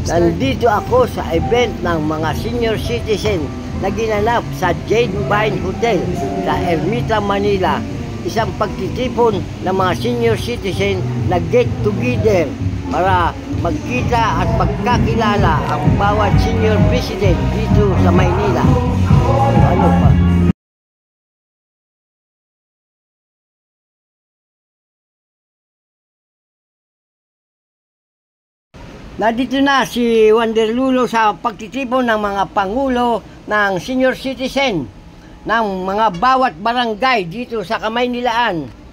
Nandito ako sa event ng mga senior citizen na ginanap sa Jade Vine Hotel sa Ermita, Manila. Isang pagtitipon ng mga senior citizen na get together para magkita at magkakilala ang bawat senior president dito sa Maynila. Ano pa? Nandito na si Wonder Lulo sa pagtitipon ng mga pangulo ng senior citizen ng mga bawat barangay dito sa Kamaynilaan.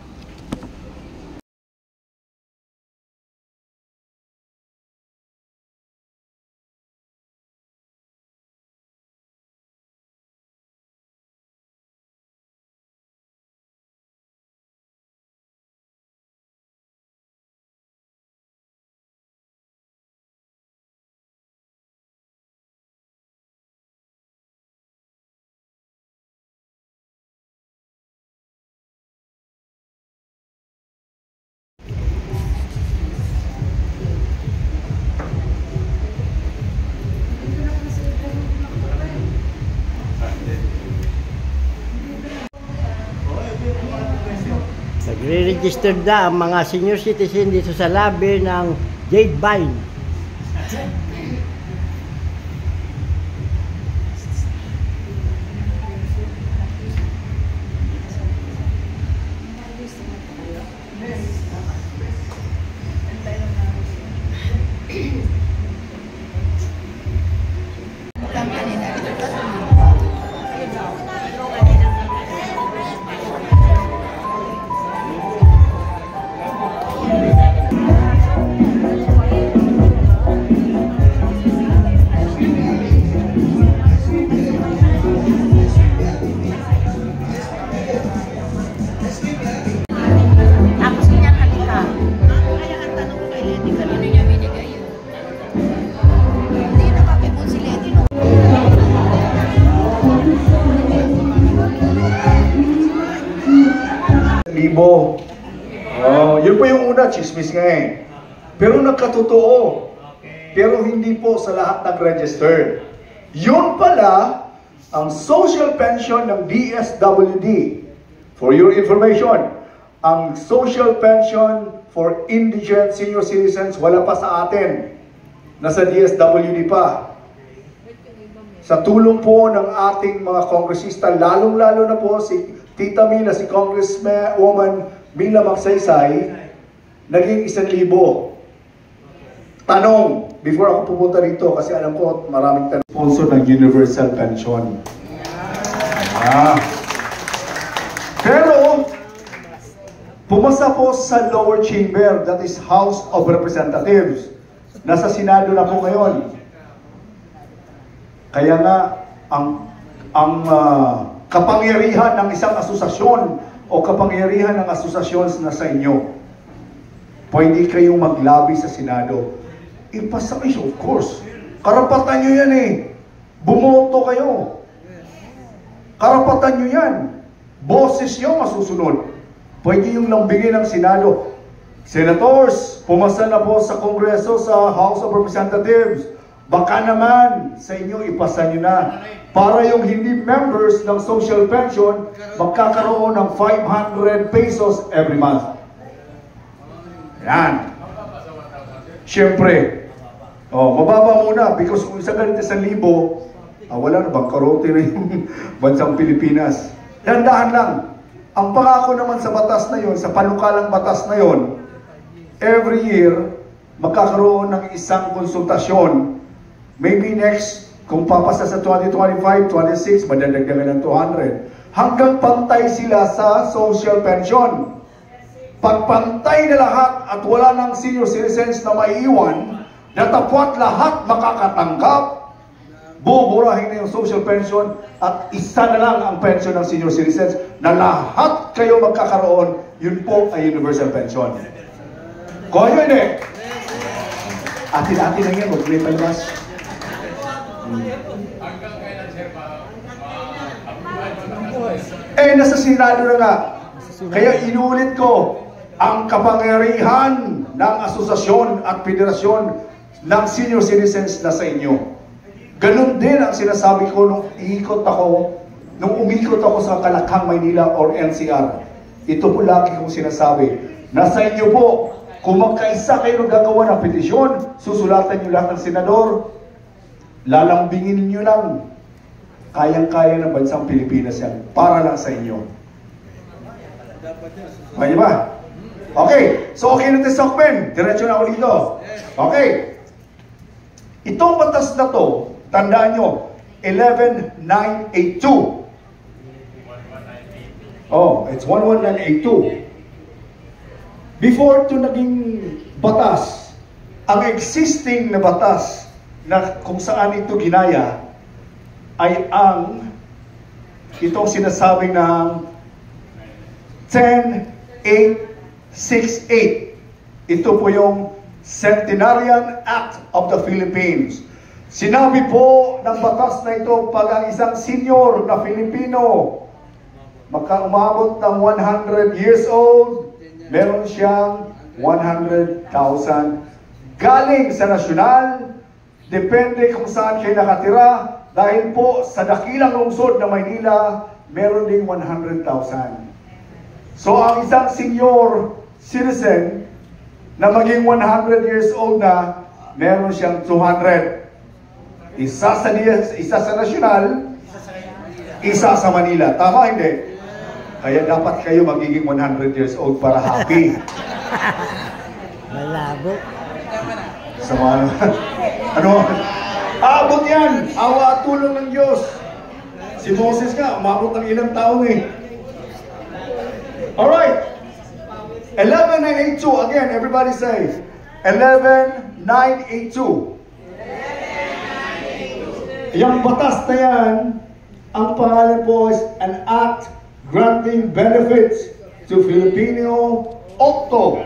Nagre-register na ang mga senior citizen dito sa lobby ng Jade Vine. Yun po yung una, chismis nga eh. Pero nagkatotoo. Pero hindi po sa lahat nag-register. Yun pala ang social pension ng DSWD. For your information, ang social pension for indigent senior citizens wala pa sa atin. Nasa DSWD pa. Sa tulong po ng ating mga kongresista, lalong-lalo na po si Tita Mila, si Congresswoman Mila Magsaysay, naging 1,000. Tanong, before ako pumunta dito, kasi alam ko maraming tanong. Sponsor ng Universal Pension. Pero, pumasa po sa lower chamber, that is House of Representatives. Nasa Senado na po ngayon. Kaya nga, ang kapangyarihan ng isang asosasyon o kapangyarihan ng asosasyon na sa inyo, pwede kayong maglabi sa Senado. Ipasa kayo, of course. Karapatan nyo yan eh. Bumoto kayo. Karapatan nyo yan. Boses nyo masusunod. Pwede yung lambingin ng Senado. Senators, pumasa na po sa Kongreso, sa House of Representatives. Baka naman sa inyo ipasa nyo na para yung hindi members ng social pension magkakaroon ng 500 pesos every month. Yan. Siyempre, mababa muna because kung isang ganito 1,000, wala na, bangkarote na yung bansang Pilipinas. Dandahan lang. Ang pangako naman sa batas na yon, sa panukalang batas na yon, every year, magkakaroon ng isang konsultasyon. Maybe next, kung papasa sa 2025, 26, madadagdagan ng 200. Hanggang pantay sila sa social pension. Pagpantay na lahat at wala ng senior citizens na maiiwan, natapwat lahat makakatanggap, buburahin na yung social pension at isa na lang ang pension ng senior citizens na lahat kayo magkakaroon, yun po ay universal pension. Kung yun eh, atin-atin na yan, huwag may palmas. Nasa Senado na nga. Kaya inulit ko, ang kapangyarihan ng asosasyon at federasyon ng senior citizens na sa inyo. Ganun din ang sinasabi ko nung umikot ako sa Kalakhang, Maynila or NCR. Ito po lagi kong sinasabi. Nasa inyo po, kung magkaisa kayo gagawa ng petisyon, susulatan nyo lahat ng senador, lalambingin nyo lang. Kayang-kaya ng bansang Pilipinas yan. Para lang sa inyo. May ba? Okay. So, okay na tayo, Sokben. Diretso na ako dito. Okay. Itong batas na to, tandaan nyo, 11982. Oh, it's 11982. Before ito naging batas, ang existing na batas na kung saan ito ginaya ay ang itong sinasabi ng 10868. Ito po yung Centenarian Act of the Philippines. Sinabi po ng batas na ito, pag ang isang senior na Filipino umabot ng 100 years old, meron siyang 100,000 galing sa nasyonal, depende kung saan kayo nakatira, dahil po sa dakilang lungsod na Maynila, meron ding 100,000. So ang isang senior citizen na maging 100 years old na, meron siyang 200. Isa sa nasyonal, isa sa Manila. Tama hindi? Kaya dapat kayo magiging 100 years old para happy. Malabo. Sama ano? Aabot yan! Awa at tulong ng Diyos. Si Moses nga, umabot ng ilang taon eh. Alright. 11982. Again, everybody say. 11982. Yung batas na yan, ang pangalan po is an act granting benefits to Filipino Octo.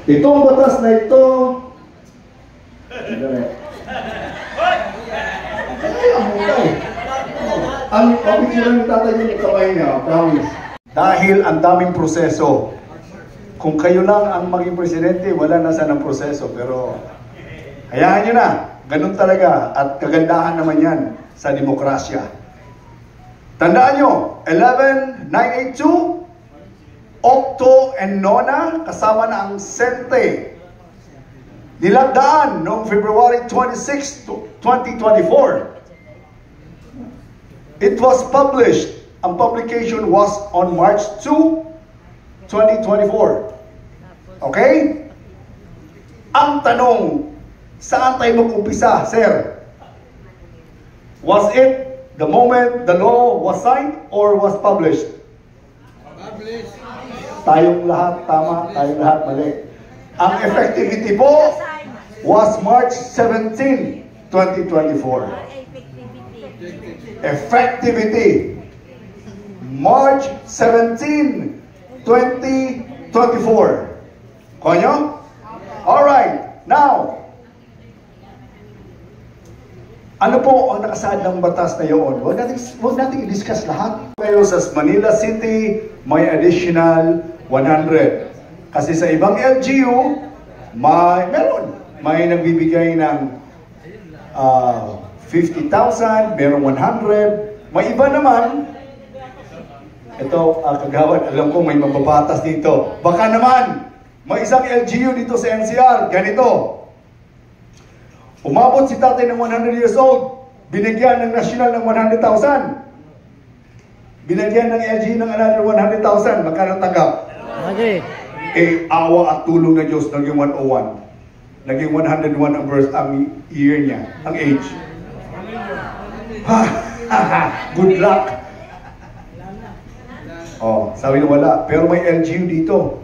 Itong batas na ito, ang picture ng tatay yung kamay niya, promise. Dahil ang daming proseso. Kung kayo lang ang maging presidente, wala na sana ng proseso. Pero, hayaan nyo na. Ganun talaga. At kagandahan naman yan sa demokrasya. Tandaan nyo, 11982, Octo and Nona, kasama na ang Sente. Nilagdaan noong February 26, 2024. It was published. Ang publication was on March 2, 2024. Okay? Ang tanong, saan tayo mag-umpisa, sir? Was it the moment the law was signed or was published? Published. Tayong lahat tama, tayong lahat mali. Ang effectivity po was March 17, 2024. Effectivity. March 17, 2024. Konyo? Alright. Now, ano po ang nakasaad ng batas na yun? Huwag natin i-discuss lahat. Ngayon sa Manila City, may additional 100. Kasi sa ibang LGU, may nagbibigay ng 50,000, meron 100. May iba naman, ito, kagawad, alam ko may mababatas dito. Baka naman, may isang LGU dito sa NCR, ganito. Umabot si tatay ng 100 years old, binigyan ng national ng 100,000. Binigyan ng LGU ng another 100,000. Magkano tanggap? Okay. Awa at tulong ng Diyos, naging 101. Naging 101 ang year niya, ang age. Good luck. Oh, sabi na wala. Pero may LGU dito.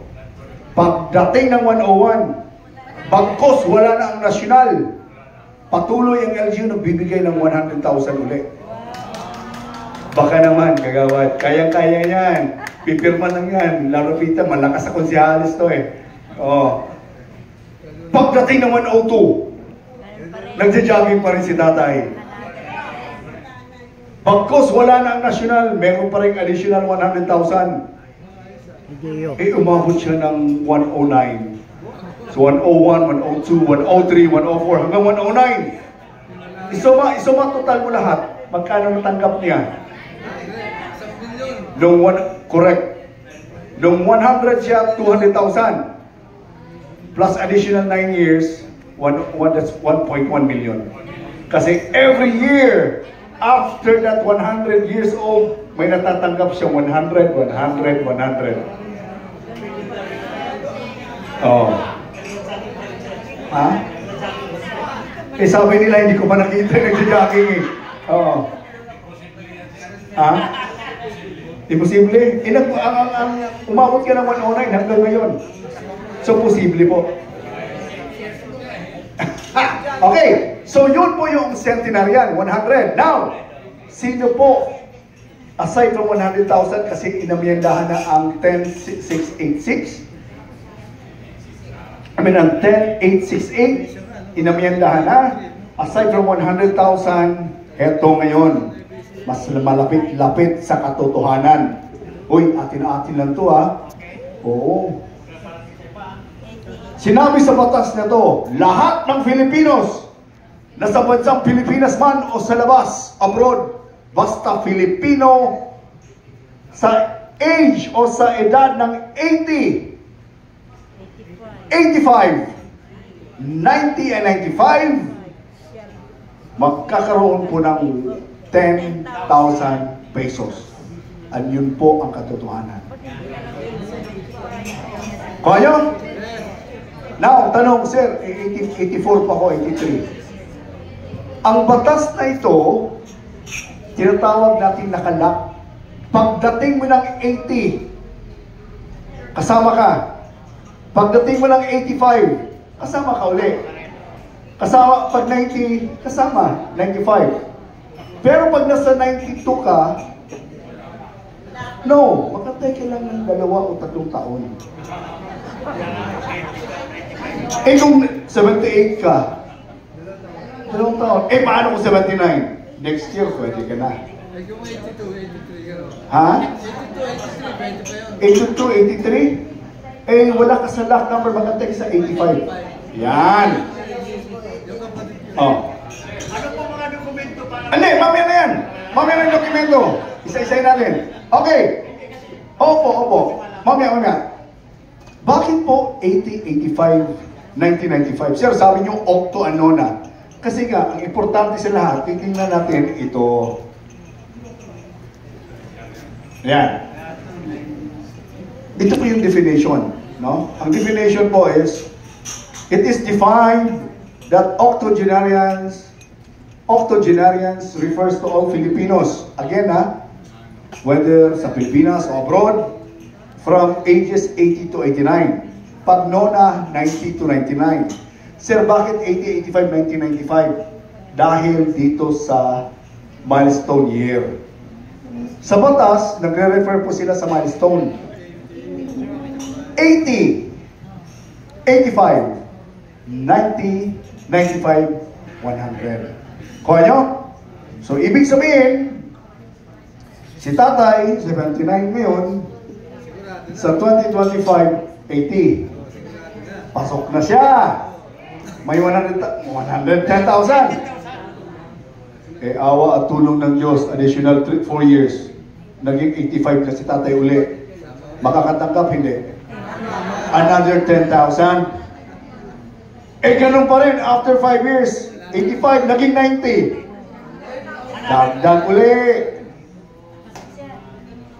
Pagdating ng 101, bagkos wala na ang nasyonal. Patuloy ang LGU na bibigay ng 100,000 ulit. Baka naman, kagawad, kayang-kaya yan. Pipirma lang yan. Larupita, malakas sa konsihalis to eh. Oh. Pagdating ng 102, nagja-jogging pa rin si tatay. Bagkos wala na ang nasyonal, meron pa rin additional 100,000. Umabot siya ng 109. So 101, 102, 103, 104, hanggang 109. Isuma total mo lahat. Magkano natanggap niya? Correct. Nung 100 siya, 200,000. Plus additional 9 years, that's 1.1 million. Kasi every year, after that 100 years old, may natatanggap siya 100, 100, 100. Oh. Ha? Eh sabi nila, hindi ko pa nakita nagja-jogging eh. Oo. Ha? Imposible. Umabot ka ng 109 hanggang ngayon. So, posible po. Okay. So, yun po yung centenarian, 100. Now, sino po, aside from 100,000, kasi inamyendahan na ang 10,686, ang 10,868, inamyendahan na, aside from 100,000, eto ngayon, mas malapit-lapit sa katotohanan. Uy, atin-atin lang to ha. Oo. Sinabi sa batas na to, lahat ng Filipinos, na sa bansang Pilipinas man o sa labas, abroad, basta Filipino, sa age o sa edad ng 80, 85, 90 and 95, magkakaroon po ng 10,000 pesos. At yun po ang katotohanan. Kaya? Now, tanong, sir, 84 pa ako, 83. Ang batas na ito, tinatawag natin nakalak. Pagdating mo ng 80, kasama ka. Pagdating mo ng 85, kasama ka uli. Kasama, pag 90, kasama, 95. Pero pag nasa 92 ka, no, makatay ka lang ng 2 o 3 taon. Eh kung 78 ka, 2 taon. Eh paano kung 79? Next year, pwede ka na. Ha? 82, 83? Eh wala ka sa lock number, makatay ka sa 85. Yan. Oh. Ano po mga dokumento para? Hindi, mamaya na yan. Mamaya na yung dokumento. Isa-isayin natin. Okay. Opo. Mamaya. Bakit po 80, 85, 1995? Sir, sabi niyo Octo Anona. Kasi nga, ang importante sa lahat, titingnan natin ito. Yan. Ito po yung definition. No? Ang definition po is, it is defined that octogenarians refers to all Filipinos. Again, whether sa Pilipinas o abroad, from ages 80 to 89. Pag nona, 90 to 99. Sir, bakit 80, 85, 1995? Dahil dito sa milestone year. Sa batas, nagre-refer po sila sa milestone. 80, 85, 90, 95, 100. Kuha nyo? So, ibig sabihin, si tatay, 79 ngayon, sa 2025, 80. Pasok na siya. May 110,000. Eh, awa at tulong ng Diyos, additional 4 years. Naging 85 na si tatay uli. Makakatanggap, hindi. Another 10,000. Eh, ganun pa rin, after 5 years, 85, naging 90. Dagdag uli.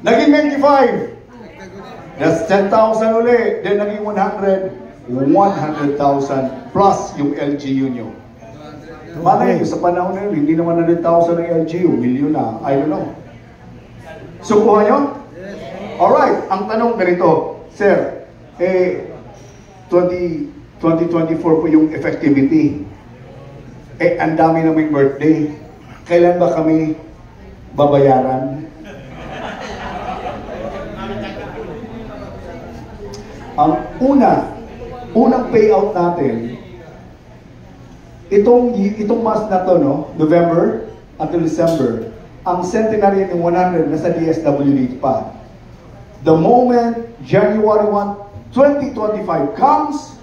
Naging 95. That's 10,000 uli. Then naging 100,000 plus yung LGU nyo. Malay nyo, sa panahon na yun, hindi naman 100,000 ng LGU, milyon na, I don't know. So, kuha nyo? Alright, ang tanong ganito, Sir, 2024 po yung effectivity. Eh, ang dami naming birthday. Kailan ba kami babayaran? Ang unang payout natin, itong month na to, no, November until December, ang centenary ng 100 nasa DSWD pa. The moment January 1, 2025 comes,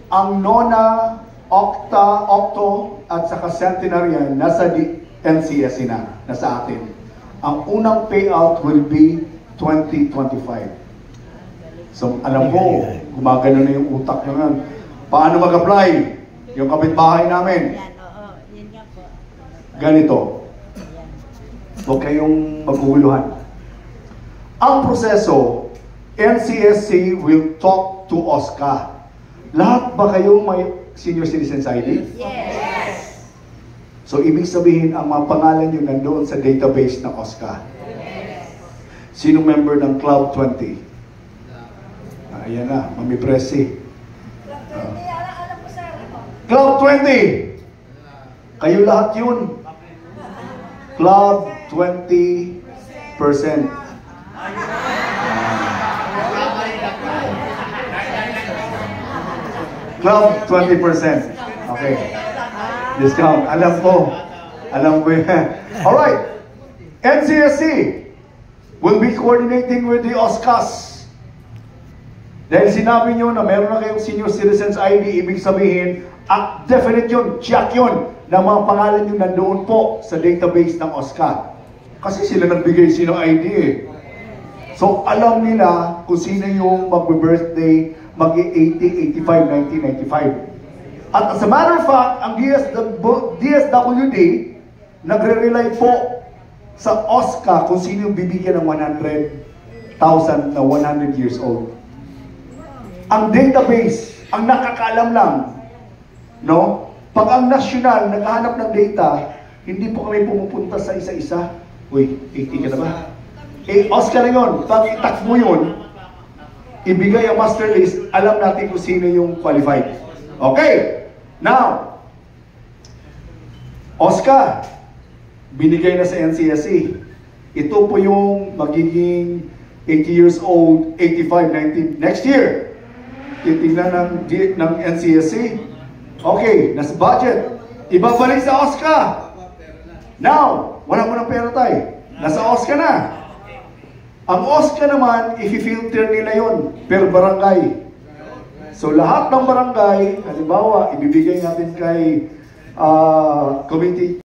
ang nona, octa, octo, at saka centenarian nasa NCSC na, nasa atin. Ang unang payout will be 2025. So, alam mo, gumagano na yung utak nyo nga. Paano mag-apply? Yung kapitbahay namin. Yan, oo. Yun nga po. Ganito. Huwag kayong maguguluhan. Ang proseso, NCSC will talk to OSCA. Lahat ba kayo may Senior Citizens ID? Yes. So, ibig sabihin, ang mga pangalan nyo nandoon sa database ng OSCA. Sino member ng Club 20? Ayan na, Mami Presi. Club 20! Kayo lahat yun. Club 20%. Club 20%. Okay. Discount. Alam ko yan. Alright. NCSC will be coordinating with the OSCAs. Dahil sinabi nyo na meron na kayong Senior Citizens ID, ibig sabihin, definite yun, check yun, na mga pangalan nyo nandoon po sa database ng OSCA. Kasi sila nagbigay sino ID eh. So, alam nila kung sino yung mag-birthday, mag-80, 85, 1995. At as a matter of fact, ang DSWD, nagre-rely po sa OSCA kung sino yung bibigyan ng 100,000 na 100 years old. Ang database, ang nakakaalam lang, no? Pag ang national naghahanap ng data, hindi po kami pumupunta sa isa-isa. Uy, 80 ka na ba? Eh, OSCA na yun. Pag itak mo yun, ibigay ang master list, alam natin kung sino yung qualified. Okay. Now, OSCA, binigay na sa NCSC. Ito po yung magiging 80 years old, 85, 19, next year. Titingnan ng NCSC. Okay, nasa budget. Ibabalik sa OSCA. Now, wala mo ng pera tayo. Nasa OSCA na. Ang OSCA naman, i-filter nila yon per barangay. So lahat ng barangay, halimbawa, ibibigay natin kay committee